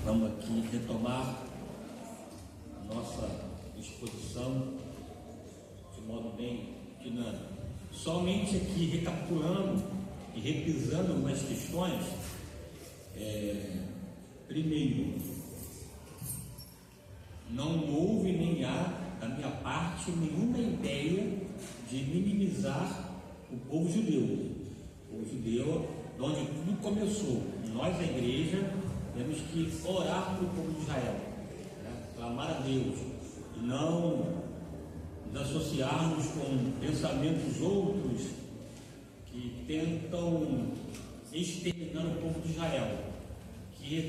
Vamos aqui retomar a nossa exposição de modo bem dinâmico. Somente aqui recapitulando e repisando algumas questões. Primeiro, não houve nem há da minha parte nenhuma ideia de minimizar o povo judeu. O povo judeu, de onde tudo começou. Nós, a igreja, temos que orar para o povo de Israel, né? Clamar a Deus, e não nos associarmos com pensamentos outros que tentam exterminar o povo de Israel. Que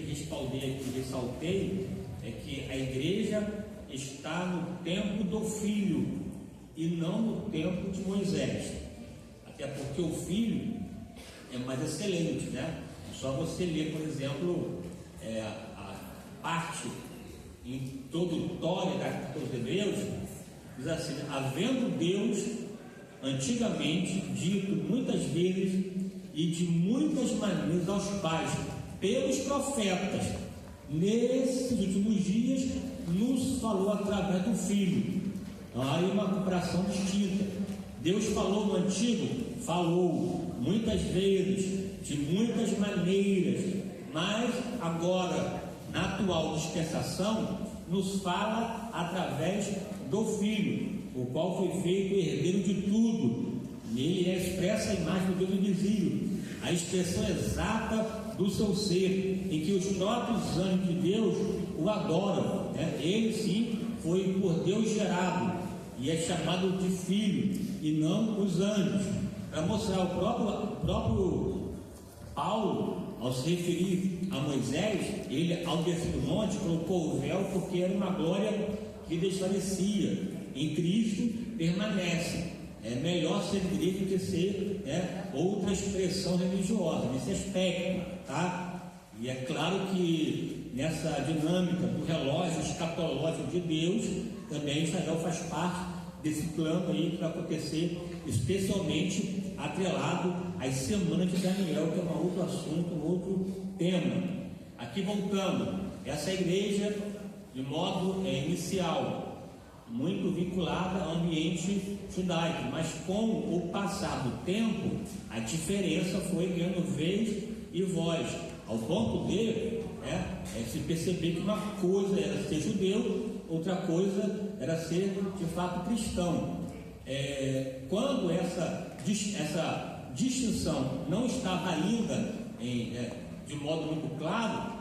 ressaltei é que a igreja está no tempo do Filho e não no tempo de Moisés, até porque o Filho é mais excelente, né? É só você ler, por exemplo, a parte introdutória da Carta aos Hebreus, diz assim: havendo Deus antigamente dito muitas vezes e de muitas maneiras aos pais pelos profetas, nesses últimos dias nos falou através do Filho. Então há aí uma comparação distinta. Deus falou no Antigo, falou muitas vezes, de muitas maneiras, mas agora, na atual dispensação, nos fala através do Filho, o qual foi feito herdeiro de tudo. Nele expressa a imagem do Deus invisível, a expressão exata do seu ser, em que os próprios anjos de Deus o adoram, né? Ele sim foi por Deus gerado e é chamado de filho, e não os anjos, para mostrar o próprio Paulo, ao se referir a Moisés, ele ao descer do monte colocou o véu porque era uma glória que desfalecia. Em Cristo permanece. É melhor ser igreja do que ser outra expressão religiosa, nesse aspecto, tá? E é claro que nessa dinâmica do relógio escatológico de Deus, também Israel faz parte desse plano aí que vai acontecer, especialmente atrelado às semanas de Daniel, que é um outro assunto, um outro tema. Aqui voltando, essa igreja, de modo inicial, muito vinculada ao ambiente judaico, mas com o passar do tempo, a diferença foi ganhando vez e voz, ao ponto de se perceber que uma coisa era ser judeu, outra coisa era ser de fato cristão. Quando essa distinção não estava ainda de modo muito claro,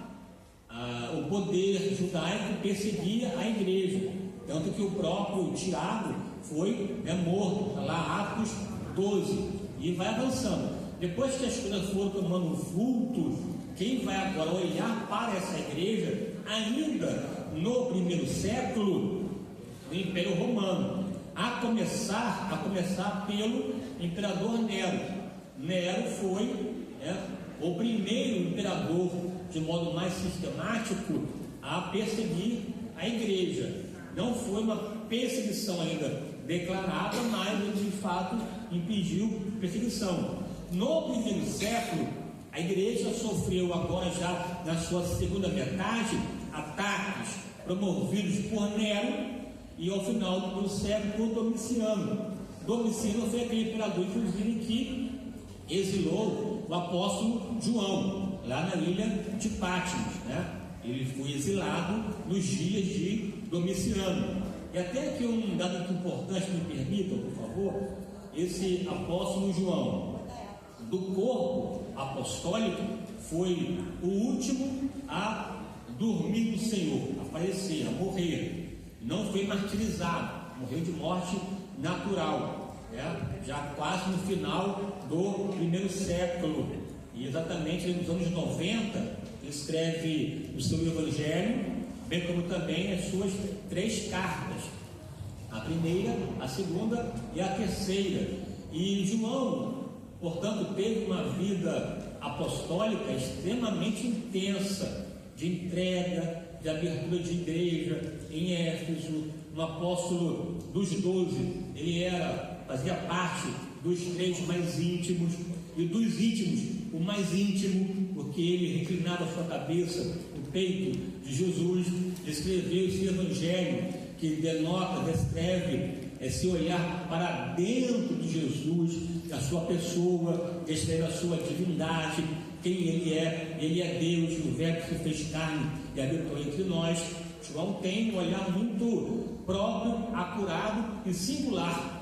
o poder judaico perseguia a igreja, tanto que o próprio Tiago foi morto, lá Atos 12, e vai avançando. Depois que as coisas foram tomando vulto, quem vai agora olhar para essa igreja, ainda no primeiro século do Império Romano, a começar pelo imperador Nero. Nero foi o primeiro imperador, de modo mais sistemático, a perseguir a igreja. Não foi uma perseguição ainda declarada, mas ele de fato impediu perseguição. No primeiro século, a igreja sofreu agora, já na sua segunda metade, ataques promovidos por Nero, e ao final do primeiro século por Domiciano. Domiciano foi aquele imperador, inclusive, que exilou o apóstolo João, lá na ilha de Patmos, né? Ele foi exilado nos dias de Domiciano. E até aqui um dado importante, me permitam, por favor, esse apóstolo João, do corpo apostólico, foi o último a dormir no Senhor, a falecer, a morrer. Não foi martirizado, morreu de morte natural, já quase no final do primeiro século. E exatamente nos anos 90, escreve o seu Evangelho, bem como também as suas 3 cartas, a primeira, a segunda e a terceira. E João, portanto, teve uma vida apostólica extremamente intensa, de entrega, de abertura de igreja em Éfeso. Um apóstolo dos 12, ele fazia parte dos 3 mais íntimos, e dos íntimos, o mais íntimo, porque ele reclinava sua cabeça no peito de Jesus, escreveu esse evangelho que denota, descreve esse olhar para dentro de Jesus, a sua pessoa, descreve a sua divindade, quem ele é Deus, o Verbo se fez carne e habitou entre nós. João tem um olhar muito próprio, acurado e singular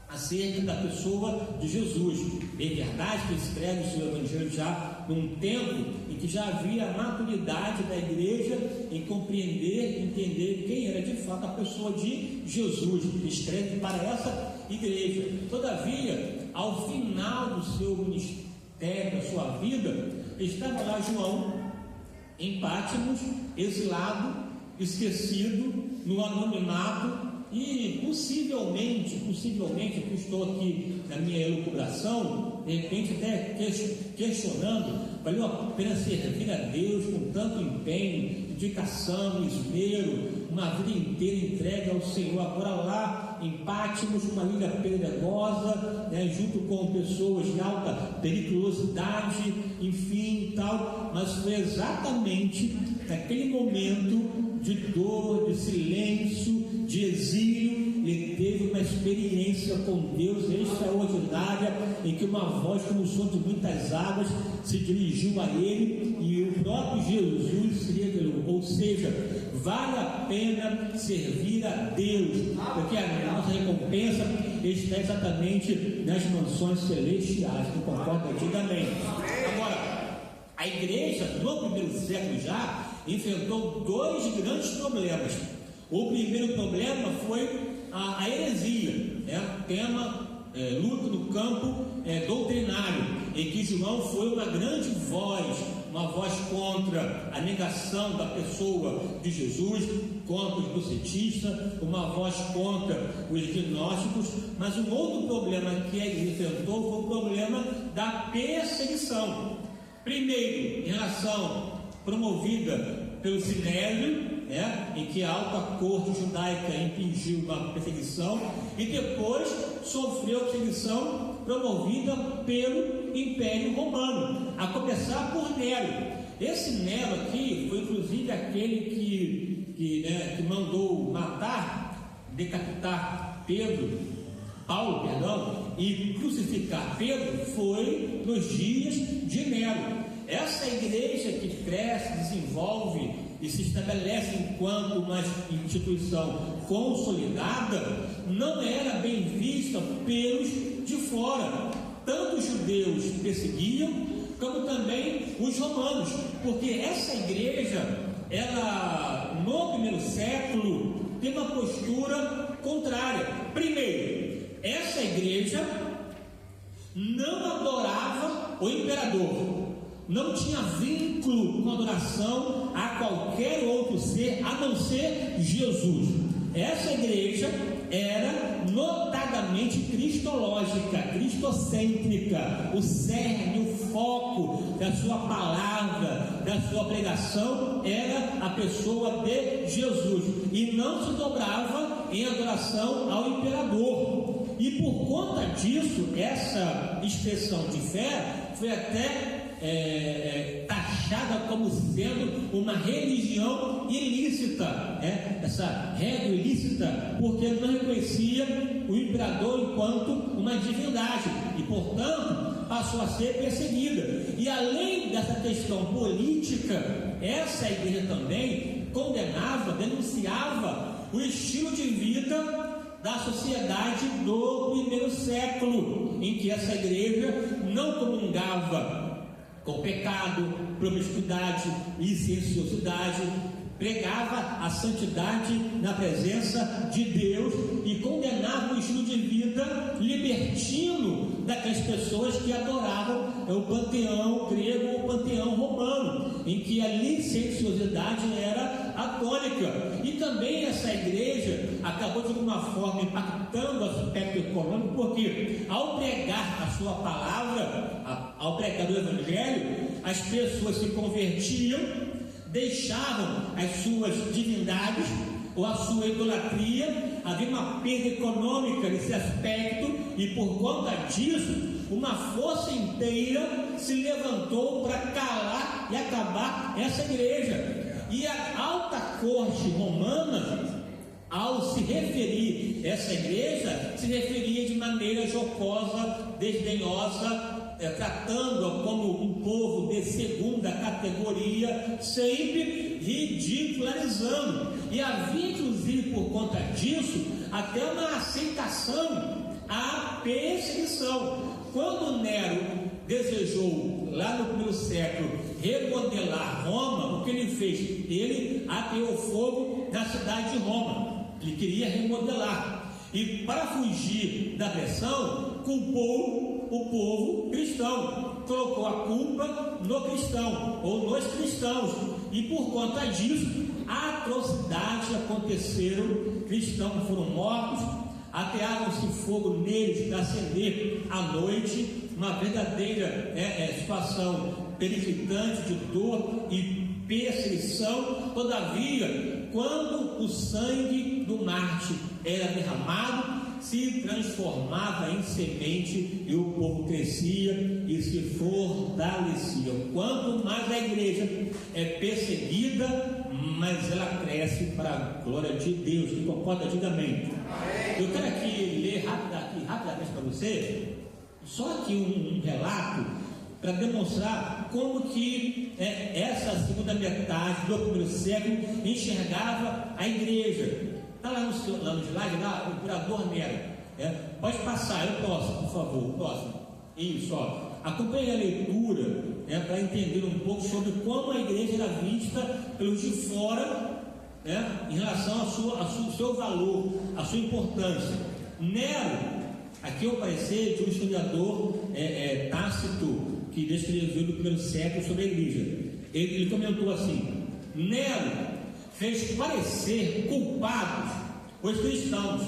acerca da pessoa de Jesus. É verdade que escreve o seu evangelho já num tempo em que já havia maturidade da igreja em compreender, entender quem era de fato a pessoa de Jesus. Escreve para essa igreja. Todavia, ao final do seu ministério, da sua vida, estava lá João em Patmos, exilado, esquecido, no anonimato. E possivelmente, que estou aqui na minha elucubração, de repente até questionando, valeu a pena servir a Deus com tanto empenho, dedicação, esmero, uma vida inteira entregue ao Senhor, agora lá em Patmos, uma ilha pedregosa, junto com pessoas de alta periculosidade, enfim, tal, mas foi exatamente naquele momento de dor, de silêncio, de exílio, ele teve uma experiência com Deus extraordinária, em que uma voz como o som de muitas águas se dirigiu a ele, e o próprio Jesus se revelou. Ou seja, vale a pena servir a Deus, porque a nossa recompensa está exatamente nas mansões celestiais. Tu concorda? Diga amém. Agora, a igreja no primeiro século já enfrentou dois grandes problemas. O primeiro problema foi a heresia, tema luta no campo doutrinário, em que João foi uma grande voz, uma voz contra a negação da pessoa de Jesus, contra os docetistas, uma voz contra os gnósticos. Mas um outro problema que a igreja enfrentou foi o problema da perseguição. Primeiro, em relação promovida pelo Sinédrio, em que a alta corte judaica impingiu uma perseguição, e depois sofreu perseguição promovida pelo Império Romano, a começar por Nero. Esse Nero aqui foi inclusive aquele que mandou decapitar Paulo, e crucificar Pedro, foi nos dias de Nero. Essa igreja que cresce, desenvolve e se estabelece enquanto uma instituição consolidada, não era bem vista pelos de fora. Tanto os judeus perseguiam, como também os romanos, porque essa igreja, ela no primeiro século tem uma postura contrária. Primeiro, essa igreja não adorava o imperador, não tinha vínculo com adoração a qualquer outro ser a não ser Jesus. Essa igreja era notadamente cristológica, cristocêntrica. O cerne, o foco da sua palavra, da sua pregação era a pessoa de Jesus, e não se dobrava em adoração ao imperador. E por conta disso, essa expressão de fé foi até taxada como sendo uma religião ilícita, essa regra ilícita, porque não reconhecia o imperador enquanto uma divindade e, portanto, passou a ser perseguida. E além dessa questão política, essa igreja também condenava, denunciava o estilo de vida da sociedade do primeiro século, em que essa igreja não comungava com pecado, promiscuidade, licenciosidade, pregava a santidade na presença de Deus e condenava o estilo de vida libertino daquelas pessoas que adoravam o panteão grego ou o panteão romano, em que a licenciosidade era a tônica. E também essa igreja acabou de alguma forma impactando o aspecto econômico, porque ao pregar a sua palavra, ao pregar o evangelho, as pessoas se convertiam, deixavam as suas divindades ou a sua idolatria. Havia uma perda econômica nesse aspecto, e por conta disso uma força inteira se levantou para calar e acabar essa igreja. E a alta corte romana, ao se referir a essa igreja, se referia de maneira jocosa, desdenhosa, tratando-a como um povo de segunda categoria, sempre ridicularizando. E havia, inclusive, por conta disso, até uma aceitação à perseguição. Quando Nero desejou, lá no primeiro século, remodelar Roma, o que ele fez? Ele ateou fogo na cidade de Roma. Ele queria remodelar. E para fugir da pressão, culpou o povo cristão, colocou a culpa no cristão ou nos cristãos, e por conta disso atrocidades aconteceram. Cristãos foram mortos, atearam-se fogo neles para acender à noite, uma verdadeira situação periclitante de dor e perseguição. Todavia, quando o sangue do mártir era derramado, se transformava em semente e o povo crescia e se fortalecia. Quanto mais a igreja é perseguida, mais ela cresce para a glória de Deus. Que concorda, diga amém. Eu quero aqui ler rapidamente para você, só aqui um relato para demonstrar como que essa segunda metade do primeiro século enxergava a igreja. Está lá no slide, lá, o imperador Nero. Pode passar, eu posso, por favor, próximo. Isso, ó. Acompanhe a leitura para entender um pouco sobre como a igreja era vista pelos de fora, em relação ao seu valor, à sua importância. Nero, aqui é o parecer de um historiador Tácito, que descreveu no primeiro século sobre a igreja. Ele comentou assim: Nero fez parecer culpados os cristãos,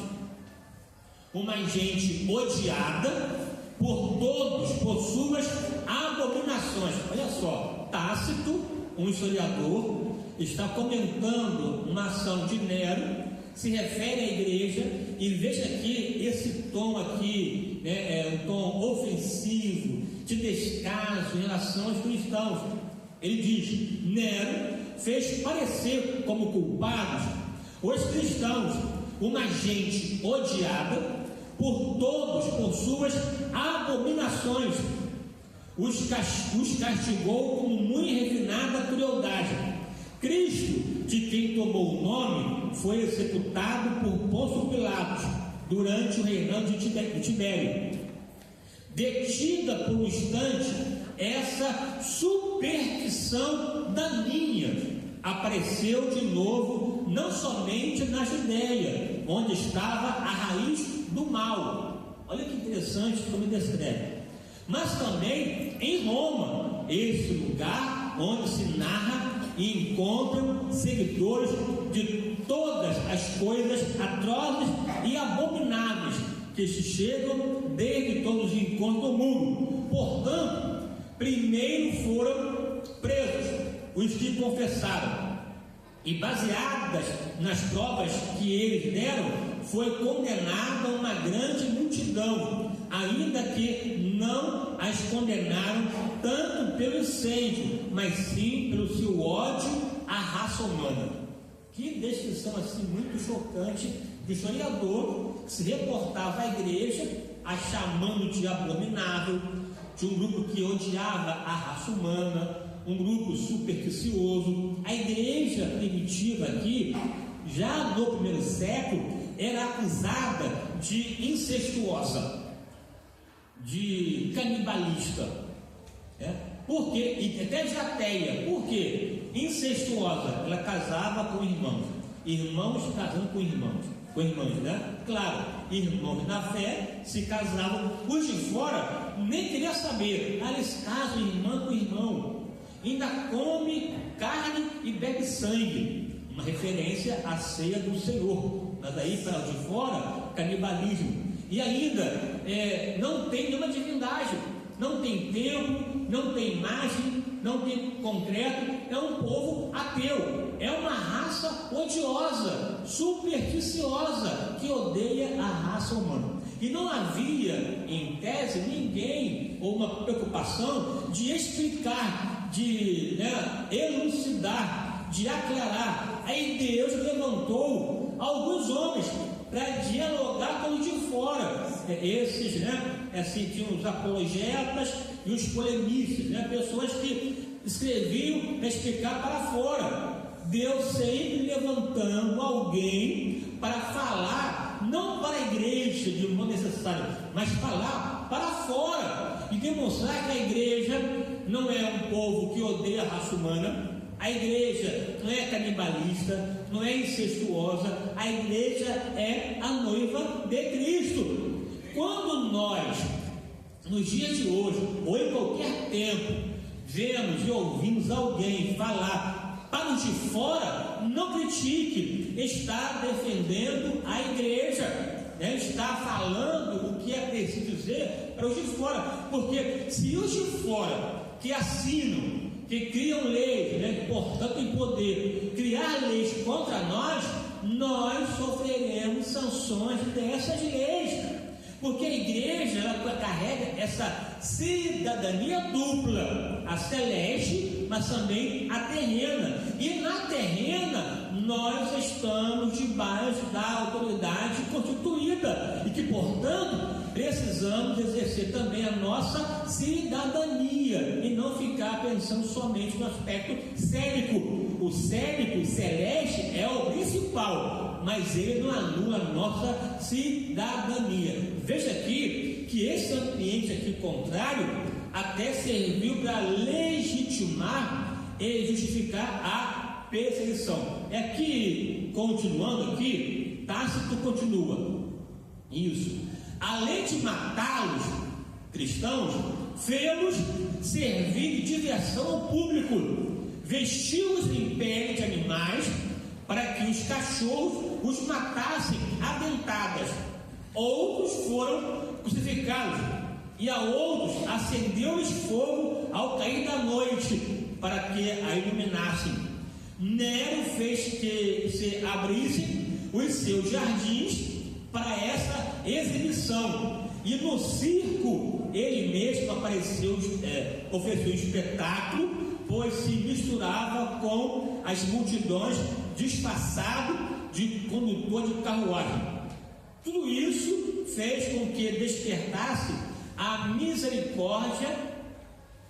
uma gente odiada por todos por suas abominações. Olha só, Tácito, um historiador, está comentando uma ação de Nero, se refere à igreja, e veja aqui esse tom aqui, um tom ofensivo, de descaso em relação aos cristãos. Ele diz: Nero fez parecer como culpados os cristãos, uma gente odiada por todos por suas abominações. Os castigou com muito refinada crueldade. Cristo, de quem tomou o nome, foi executado por Pôncio Pilatos durante o reinado de Tibério. Detida por um instante, essa superstição daninha apareceu de novo, não somente na Judéia, onde estava a raiz do mal. Olha que interessante como ele descreve. Mas também em Roma, esse lugar onde se narra e encontram seguidores de todas as coisas atrozes e abomináveis que se chegam desde todos os encontros do mundo. Portanto, primeiro foram presos os que confessaram, e baseadas nas provas que eles deram, foi condenada uma grande multidão, ainda que não as condenaram tanto pelo incêndio, mas sim pelo seu ódio à raça humana. Que descrição assim muito chocante do historiador, que se reportava à igreja, a chamando de abominável, de um grupo que odiava a raça humana, um grupo supersticioso. A igreja primitiva aqui, já no primeiro século, era acusada de incestuosa, de canibalista, Por quê? E até de ateia. Por quê? Incestuosa, ela casava com irmãos, irmãos casando com irmãs, né? Claro, irmãos na fé se casavam. Os de fora nem queria saber. Eles casam irmã com irmão, ainda come carne e bebe sangue, uma referência à ceia do Senhor. Mas aí para os de fora, canibalismo. E ainda não tem nenhuma divindade, não tem templo, não tem imagem, não tem concreto. É um povo ateu, é uma raça odiosa, supersticiosa, que odeia a raça humana. e não havia, em tese, ninguém ou uma preocupação de explicar, de elucidar, de aclarar. Aí Deus levantou alguns homens para dialogar com os de fora. Esses, assim, tinham os apologetas e os polemistas, pessoas que escreviam para explicar para fora. Deus sempre levantando alguém para falar, não para a igreja de modo necessário, mas falar para fora e demonstrar que a igreja não é um povo que odeia a raça humana, a igreja não é canibalista, não é incestuosa, a igreja é a noiva de Cristo. Quando nós, nos dias de hoje, ou em qualquer tempo, vemos e ouvimos alguém falar para os de fora, não critique, está defendendo a igreja, está falando o que é preciso dizer para os de fora, porque se os de fora que assinam, que criam leis, portanto em poder criar leis contra nós, nós sofreremos sanções dessas leis. Porque a igreja, ela carrega essa cidadania dupla, a celeste, mas também a terrena. E na terrena, nós estamos debaixo da autoridade constituída. E que, portanto, precisamos exercer também a nossa cidadania. E não ficar pensando somente no aspecto célico. O célico, celeste, é o principal, mas ele não anula a nossa cidadania. Veja aqui que esse ambiente aqui contrário até serviu para legitimar e justificar a perseguição. É que, continuando aqui, Tácito continua. Isso. Além de matá-los, cristãos, fê-los servir de diversão ao público, vestiu-os em pele de animais para que os cachorros os matassem a dentadas. Outros foram crucificados, e a outros acendeu-lhes fogo ao cair da noite, para que a iluminassem. Nero fez que se abrissem os seus jardins para essa exibição, e no circo ele mesmo apareceu, ofereceu espetáculo, pois se misturava com as multidões, disfarçado de condutor de carruagem. Tudo isso fez com que despertasse a misericórdia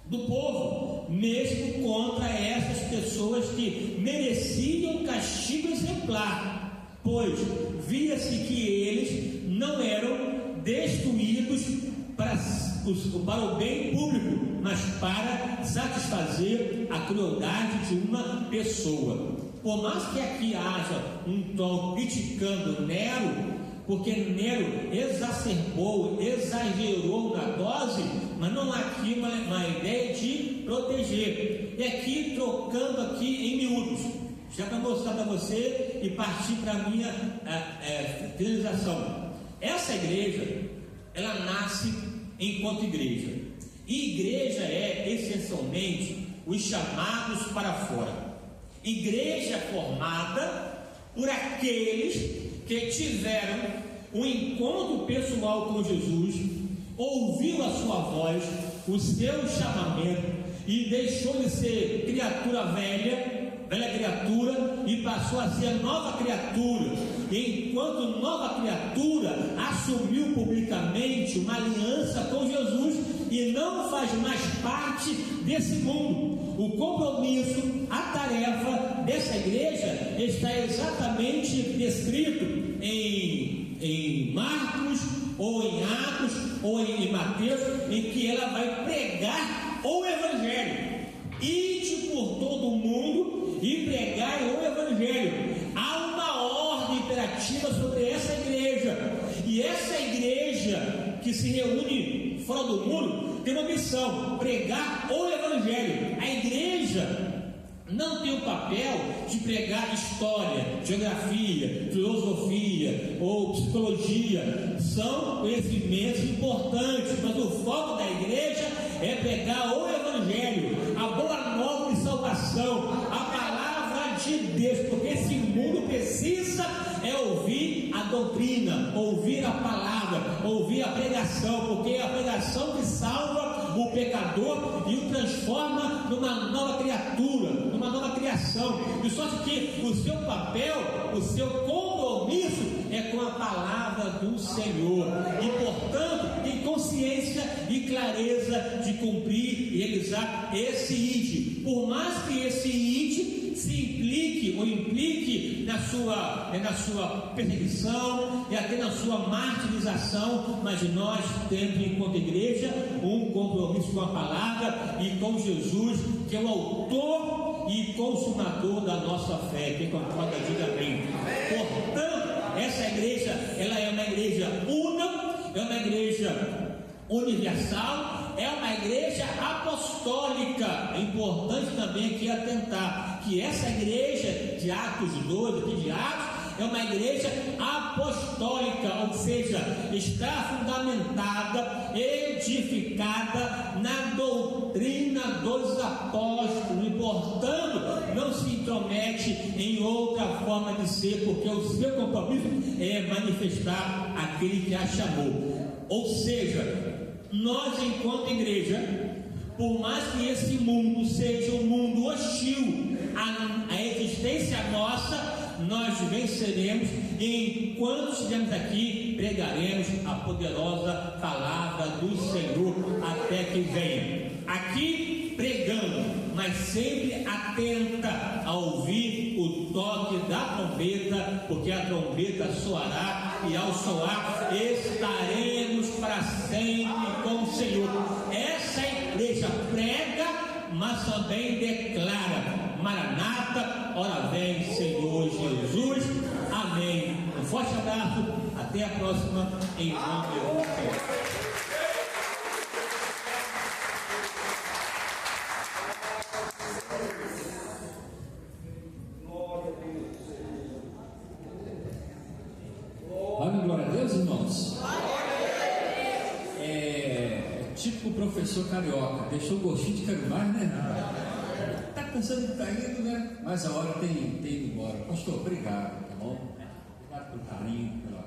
do povo, mesmo contra essas pessoas que mereciam castigo exemplar, pois via-se que eles não eram destruídos para o bem público, mas para satisfazer a crueldade de uma pessoa. Por mais que aqui haja um tom criticando Nero, porque Nero exacerbou, exagerou na dose, mas não há aqui uma ideia de proteger. E aqui, trocando aqui em miúdos, já para mostrar para você e partir para a minha finalização. Essa igreja, ela nasce enquanto igreja. E igreja é, essencialmente, os chamados para fora. Igreja formada por aqueles que tiveram um encontro pessoal com Jesus, ouviu a sua voz, o seu chamamento, e deixou de ser criatura velha criatura, e passou a ser nova criatura. E enquanto nova criatura, assumiu publicamente uma aliança com Jesus e não faz mais parte desse mundo. O compromisso, a tarefa dessa igreja está exatamente descrito em Marcos, ou em Atos, ou em Mateus, em que ela vai pregar o Evangelho. Ide por todo o mundo e pregai o Evangelho. Há uma ordem imperativa sobre essa igreja, e essa igreja que se reúne fora do mundo tem uma missão: pregar o Evangelho. A igreja não tem o papel de pregar história, geografia, filosofia ou psicologia. São conhecimentos importantes, mas o foco da igreja é pregar o Evangelho, a boa nova de salvação, a palavra de de Deus, porque esse mundo precisa ouvir a doutrina, ouvir a palavra, ouvir a pregação, porque é a pregação que salva o pecador e o transforma numa nova criatura, numa nova criação. E só que o seu papel, o seu compromisso é com a palavra do Senhor, e portanto tem consciência e clareza de cumprir e realizar esse ID. Por mais que esse ID se implique ou implique na sua perseguição e até na sua martirização, mas nós temos, enquanto igreja, um compromisso com a palavra e com Jesus, que é o autor e consumador da nossa fé. Quem concorda, diga amém. Portanto, essa igreja, ela é uma igreja una, é uma igreja universal, é uma igreja apostólica. É importante também aqui atentar que essa igreja de Atos 2, aqui de Atos, é uma igreja apostólica, ou seja, está fundamentada, edificada na doutrina dos apóstolos, e portanto não se intromete em outra forma de ser, porque o seu compromisso é manifestar aquele que a chamou. Ou seja, nós, enquanto igreja, por mais que esse mundo seja um mundo hostil à existência nossa, nós venceremos, e enquanto estivermos aqui, pregaremos a poderosa palavra do Senhor até que venha. Aqui pregando, mas sempre atenta a ouvir o toque da trombeta, porque a trombeta soará, e ao soar estaremos para sempre com o Senhor. Essa igreja prega, mas também declara: Maranata, ora vem Senhor Jesus. Amém. Um forte abraço, até a próxima, em nome do Senhor. Glória a Deus, irmãos. Típico professor carioca, deixou o gostinho de quero mais, né? Tá pensando que tá indo, né? Mas a hora tem ido embora. Pastor, obrigado, tá bom? Obrigado pelo carinho, por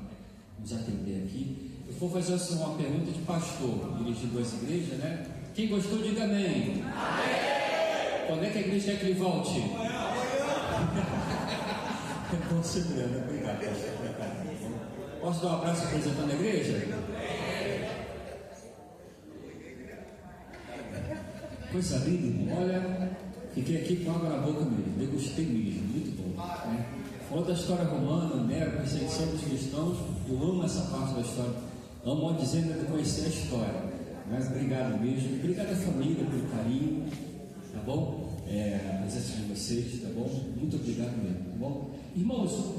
nos atender aqui. Eu vou fazer assim, uma pergunta de pastor, dirigido às igrejas, né? Quem gostou, diga amém. Amém. Quando é que a igreja quer que ele volte? É bom ser grande, obrigado, pastor. Posso dar um abraço representando a igreja? Coisa linda, irmão. Olha, fiquei aqui com água na boca mesmo, degustei mesmo, muito bom, né? Falou da história romana, Nero, perseguição dos cristãos. Eu amo essa parte da história, não modo dizendo de conhecer a história, mas obrigado mesmo, obrigado à família pelo carinho, tá bom? A presença de vocês, tá bom? Muito obrigado mesmo, tá bom? Irmãos,